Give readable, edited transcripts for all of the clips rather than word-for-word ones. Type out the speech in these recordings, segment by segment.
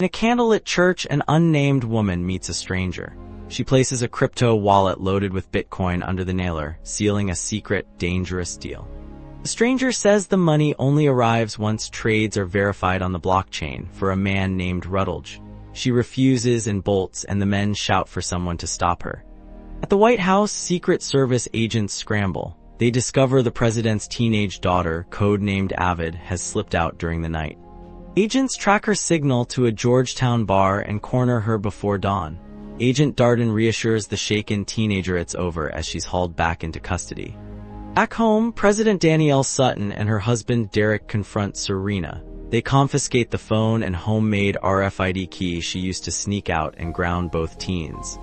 In a candlelit church, an unnamed woman meets a stranger. She places a crypto wallet loaded with Bitcoin under the nailer, sealing a secret, dangerous deal. The stranger says the money only arrives once trades are verified on the blockchain for a man named Rutledge. She refuses and bolts, and the men shout for someone to stop her. At the White House, Secret Service agents scramble. They discover the president's teenage daughter, codenamed Avid, has slipped out during the night. Agents track her signal to a Georgetown bar and corner her before dawn. Agent Darden reassures the shaken teenager it's over as she's hauled back into custody. Back home, President Danielle Sutton and her husband Derek confront Serena. They confiscate the phone and homemade RFID key she used to sneak out and ground both teens.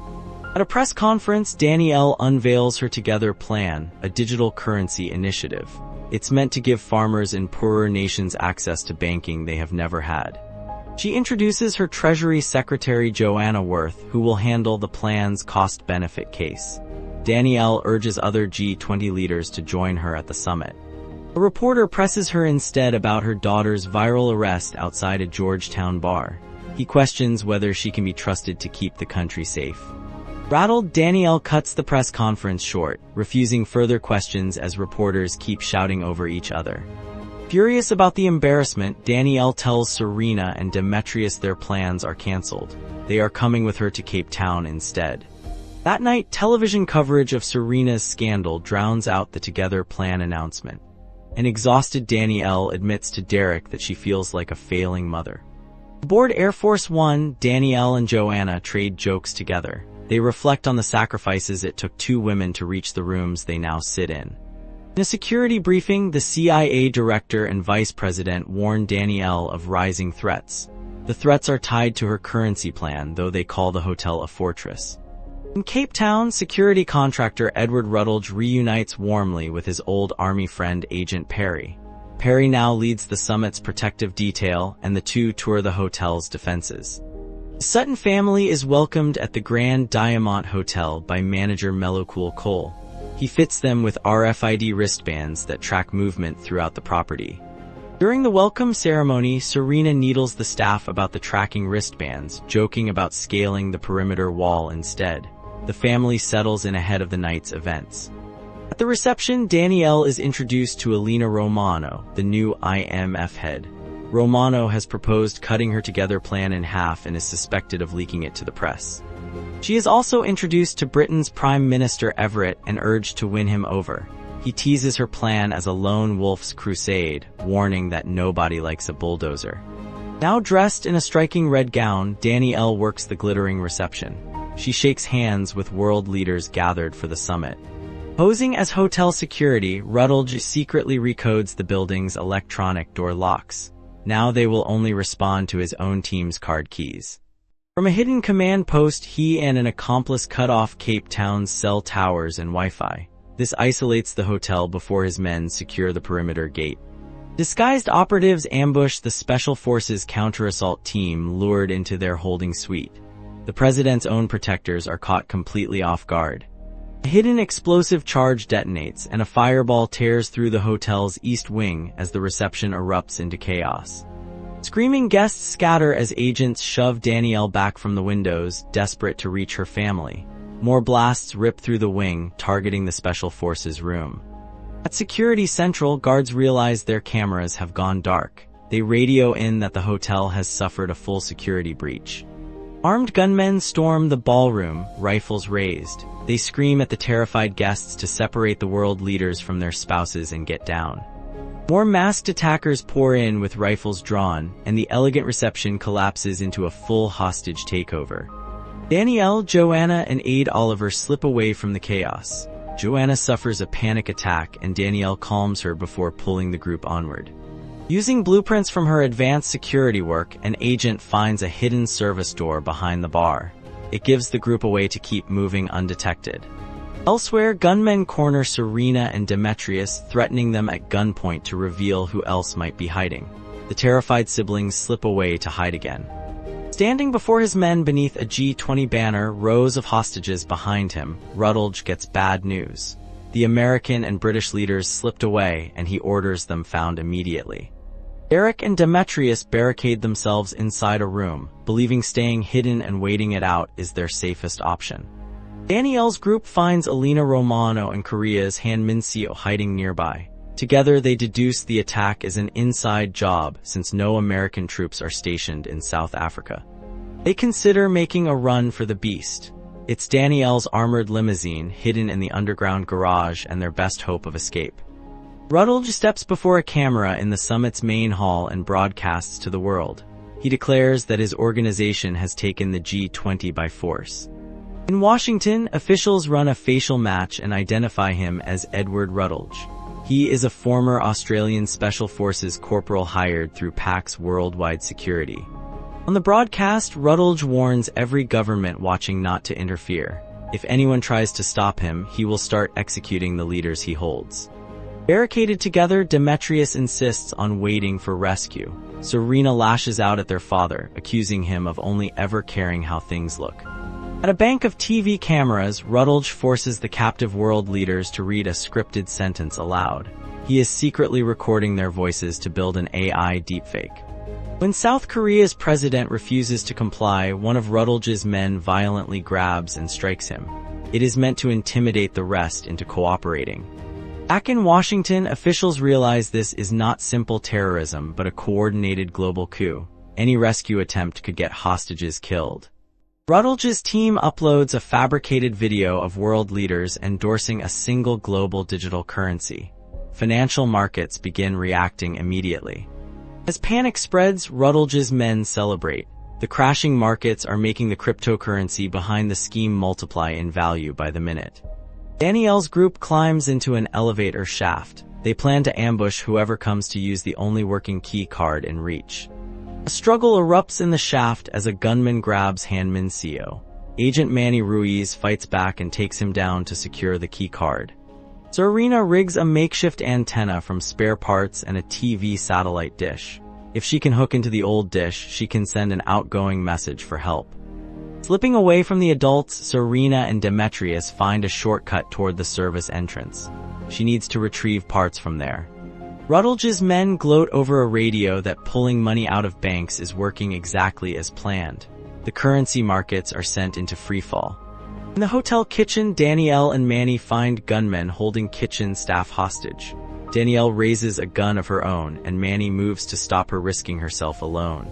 At a press conference, Danielle unveils her Together plan, a digital currency initiative. It's meant to give farmers in poorer nations access to banking they have never had. She introduces her Treasury Secretary Joanna Worth, who will handle the plan's cost-benefit case. Danielle urges other G20 leaders to join her at the summit. A reporter presses her instead about her daughter's viral arrest outside a Georgetown bar. He questions whether she can be trusted to keep the country safe. Rattled, Danielle cuts the press conference short, refusing further questions as reporters keep shouting over each other. Furious about the embarrassment, Danielle tells Serena and Demetrius their plans are cancelled. They are coming with her to Cape Town instead. That night, television coverage of Serena's scandal drowns out the Together plan announcement. An exhausted Danielle admits to Derek that she feels like a failing mother. Aboard Air Force One, Danielle and Joanna trade jokes together. They reflect on the sacrifices it took two women to reach the rooms they now sit in. In a security briefing, the CIA director and vice president warn Danielle of rising threats. The threats are tied to her currency plan, though they call the hotel a fortress. In Cape Town, security contractor Edward Rutledge reunites warmly with his old Army friend Agent Perry. Perry now leads the summit's protective detail, and the two tour the hotel's defenses. The Sutton family is welcomed at the Grand Diamond Hotel by manager Melocool Cole. He fits them with RFID wristbands that track movement throughout the property. During the welcome ceremony, Serena needles the staff about the tracking wristbands, joking about scaling the perimeter wall instead. The family settles in ahead of the night's events. At the reception, Danielle is introduced to Alina Romano, the new IMF head. Romano has proposed cutting her Together plan in half and is suspected of leaking it to the press. She is also introduced to Britain's Prime Minister Everett and urged to win him over. He teases her plan as a lone wolf's crusade, warning that nobody likes a bulldozer. Now dressed in a striking red gown, Danielle works the glittering reception. She shakes hands with world leaders gathered for the summit. Posing as hotel security, Rutledge secretly recodes the building's electronic door locks. Now they will only respond to his own team's card keys. From a hidden command post, he and an accomplice cut off Cape Town's cell towers and Wi-Fi. This isolates the hotel before his men secure the perimeter gate. Disguised operatives ambush the Special Forces counter-assault team lured into their holding suite. The president's own protectors are caught completely off guard. A hidden explosive charge detonates, and a fireball tears through the hotel's east wing as the reception erupts into chaos. Screaming guests scatter as agents shove Danielle back from the windows, desperate to reach her family. More blasts rip through the wing, targeting the Special Forces room. At Security Central, guards realize their cameras have gone dark. They radio in that the hotel has suffered a full security breach. Armed gunmen storm the ballroom, rifles raised. They scream at the terrified guests to separate the world leaders from their spouses and get down. More masked attackers pour in with rifles drawn, and the elegant reception collapses into a full hostage takeover. Danielle, Joanna, and Aide Oliver slip away from the chaos. Joanna suffers a panic attack, and Danielle calms her before pulling the group onward. Using blueprints from her advanced security work, an agent finds a hidden service door behind the bar. It gives the group a way to keep moving undetected. Elsewhere, gunmen corner Serena and Demetrius, threatening them at gunpoint to reveal who else might be hiding. The terrified siblings slip away to hide again. Standing before his men beneath a G20 banner, rows of hostages behind him, Rutledge gets bad news. The American and British leaders slipped away, and he orders them found immediately. Derek and Demetrius barricade themselves inside a room, believing staying hidden and waiting it out is their safest option. Danielle's group finds Alina Romano and Korea's Han Min-seo hiding nearby. Together, they deduce the attack is an inside job since no American troops are stationed in South Africa. They consider making a run for the beast. It's Danielle's armored limousine hidden in the underground garage and their best hope of escape. Rutledge steps before a camera in the summit's main hall and broadcasts to the world. He declares that his organization has taken the G20 by force. In Washington, officials run a facial match and identify him as Edward Rutledge. He is a former Australian Special Forces corporal hired through PAC's worldwide security. On the broadcast, Rutledge warns every government watching not to interfere. If anyone tries to stop him, he will start executing the leaders he holds. Barricaded together, Demetrius insists on waiting for rescue. Serena lashes out at their father, accusing him of only ever caring how things look. At a bank of TV cameras, Rutledge forces the captive world leaders to read a scripted sentence aloud. He is secretly recording their voices to build an AI deepfake. When South Korea's president refuses to comply, one of Rutledge's men violently grabs and strikes him. It is meant to intimidate the rest into cooperating. Back in Washington, officials realize this is not simple terrorism but a coordinated global coup. Any rescue attempt could get hostages killed. Rutledge's team uploads a fabricated video of world leaders endorsing a single global digital currency. Financial markets begin reacting immediately. As panic spreads, Rutledge's men celebrate. The crashing markets are making the cryptocurrency behind the scheme multiply in value by the minute. Danielle's group climbs into an elevator shaft. They plan to ambush whoever comes to use the only working key card in reach. A struggle erupts in the shaft as a gunman grabs Han Min-seo. Agent Manny Ruiz fights back and takes him down to secure the key card. Serena rigs a makeshift antenna from spare parts and a TV satellite dish. If she can hook into the old dish, she can send an outgoing message for help. Slipping away from the adults, Serena and Demetrius find a shortcut toward the service entrance. She needs to retrieve parts from there. Rutledge's men gloat over a radio that pulling money out of banks is working exactly as planned. The currency markets are sent into freefall. In the hotel kitchen, Danielle and Manny find gunmen holding kitchen staff hostage. Danielle raises a gun of her own, and Manny moves to stop her risking herself alone.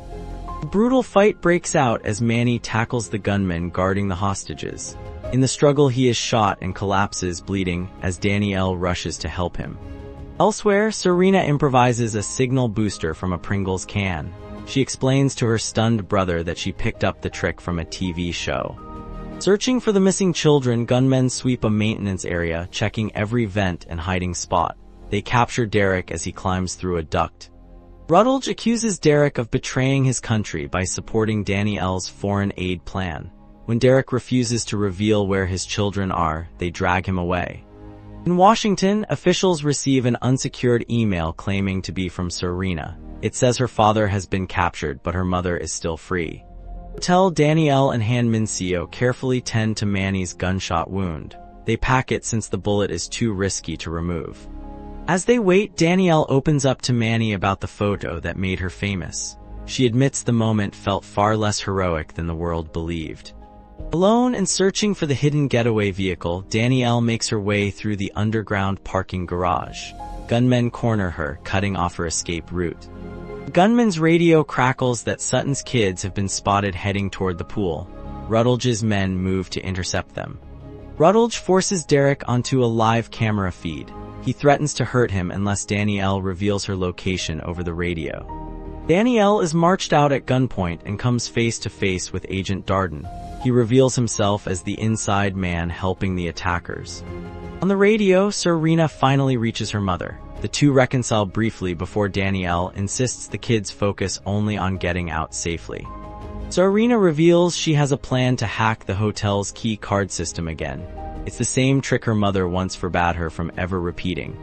A brutal fight breaks out as Manny tackles the gunman guarding the hostages. In the struggle, he is shot and collapses bleeding as Danielle rushes to help him. Elsewhere, Serena improvises a signal booster from a Pringles can. She explains to her stunned brother that she picked up the trick from a TV show. Searching for the missing children, gunmen sweep a maintenance area, checking every vent and hiding spot. They capture Derek as he climbs through a duct. Rutledge accuses Derek of betraying his country by supporting Danielle's foreign aid plan. When Derek refuses to reveal where his children are, they drag him away. In Washington, officials receive an unsecured email claiming to be from Serena. It says her father has been captured, but her mother is still free. Danielle and Han Min-seo carefully tend to Manny's gunshot wound. They pack it since the bullet is too risky to remove. As they wait, Danielle opens up to Manny about the photo that made her famous. She admits the moment felt far less heroic than the world believed. Alone and searching for the hidden getaway vehicle, Danielle makes her way through the underground parking garage. Gunmen corner her, cutting off her escape route. The gunman's radio crackles that Sutton's kids have been spotted heading toward the pool. Rutledge's men move to intercept them. Rutledge forces Derek onto a live camera feed. He threatens to hurt him unless Danielle reveals her location over the radio. Danielle is marched out at gunpoint and comes face to face with Agent Darden. He reveals himself as the inside man helping the attackers. On the radio, Serena finally reaches her mother. The two reconcile briefly before Danielle insists the kids focus only on getting out safely. Serena reveals she has a plan to hack the hotel's key card system again. It's the same trick her mother once forbade her from ever repeating.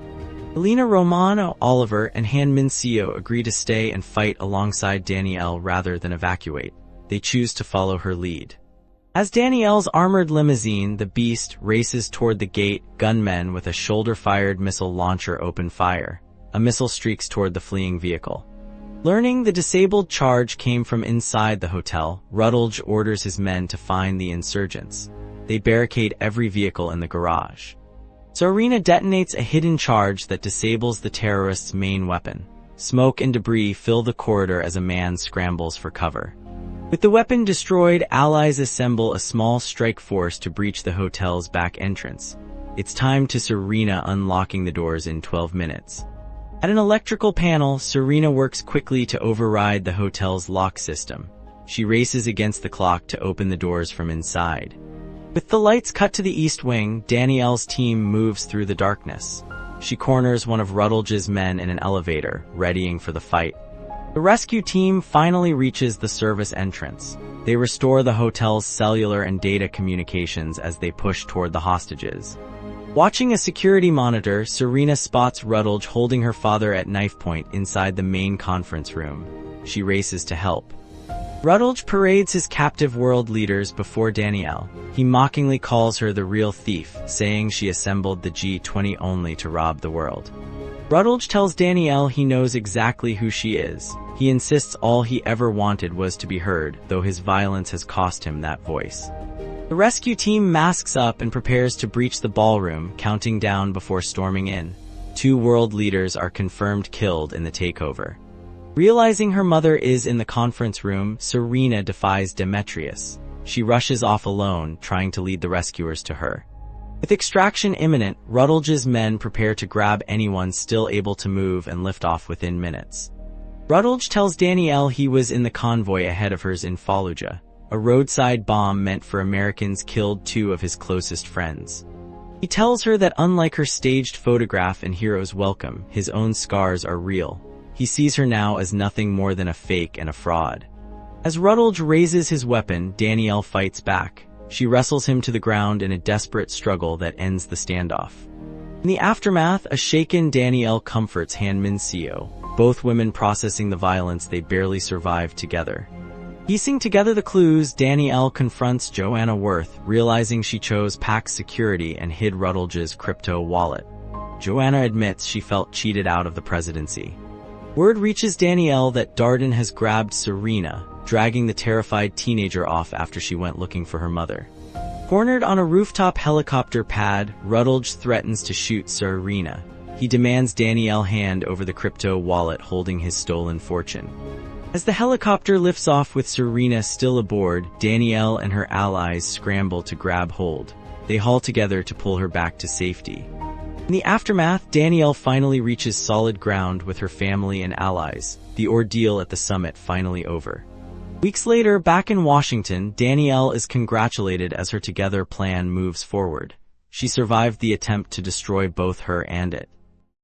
Alina Romano, Oliver, and Han Min-seo agree to stay and fight alongside Danielle rather than evacuate. They choose to follow her lead. As Danielle's armored limousine, the Beast, races toward the gate, gunmen with a shoulder-fired missile launcher open fire. A missile streaks toward the fleeing vehicle. Learning the disabled charge came from inside the hotel, Rutledge orders his men to find the insurgents. They barricade every vehicle in the garage. Serena detonates a hidden charge that disables the terrorists' main weapon. Smoke and debris fill the corridor as a man scrambles for cover. With the weapon destroyed, allies assemble a small strike force to breach the hotel's back entrance. It's time to Serena unlocking the doors in 12 minutes. At an electrical panel, Serena works quickly to override the hotel's lock system. She races against the clock to open the doors from inside. With the lights cut to the east wing, Danielle's team moves through the darkness. She corners one of Rutledge's men in an elevator, readying for the fight. The rescue team finally reaches the service entrance. They restore the hotel's cellular and data communications as they push toward the hostages. Watching a security monitor, Serena spots Rutledge holding her father at knife point inside the main conference room. She races to help. Rutledge parades his captive world leaders before Danielle. He mockingly calls her the real thief, saying she assembled the G20 only to rob the world. Rutledge tells Danielle he knows exactly who she is. He insists all he ever wanted was to be heard, though his violence has cost him that voice. The rescue team masks up and prepares to breach the ballroom, counting down before storming in. 2 world leaders are confirmed killed in the takeover. Realizing her mother is in the conference room, Serena defies Demetrius. She rushes off alone, trying to lead the rescuers to her. With extraction imminent, Rutledge's men prepare to grab anyone still able to move and lift off within minutes. Rutledge tells Danielle he was in the convoy ahead of hers in Fallujah. A roadside bomb meant for Americans killed 2 of his closest friends. He tells her that unlike her staged photograph in Hero's Welcome, his own scars are real. He sees her now as nothing more than a fake and a fraud. As Rutledge raises his weapon, Danielle fights back. She wrestles him to the ground in a desperate struggle that ends the standoff. In the aftermath, a shaken Danielle comforts Han Min-seo, both women processing the violence they barely survived together. Piecing together the clues, Danielle confronts Joanna Worth, realizing she chose Pax security and hid Rutledge's crypto wallet. Joanna admits she felt cheated out of the presidency. Word reaches Danielle that Darden has grabbed Serena, dragging the terrified teenager off after she went looking for her mother. Cornered on a rooftop helicopter pad, Rutledge threatens to shoot Serena. He demands Danielle hand over the crypto wallet holding his stolen fortune. As the helicopter lifts off with Serena still aboard, Danielle and her allies scramble to grab hold. They haul together to pull her back to safety. In the aftermath, Danielle finally reaches solid ground with her family and allies, the ordeal at the summit finally over. Weeks later, back in Washington, Danielle is congratulated as her Together plan moves forward. She survived the attempt to destroy both her and it.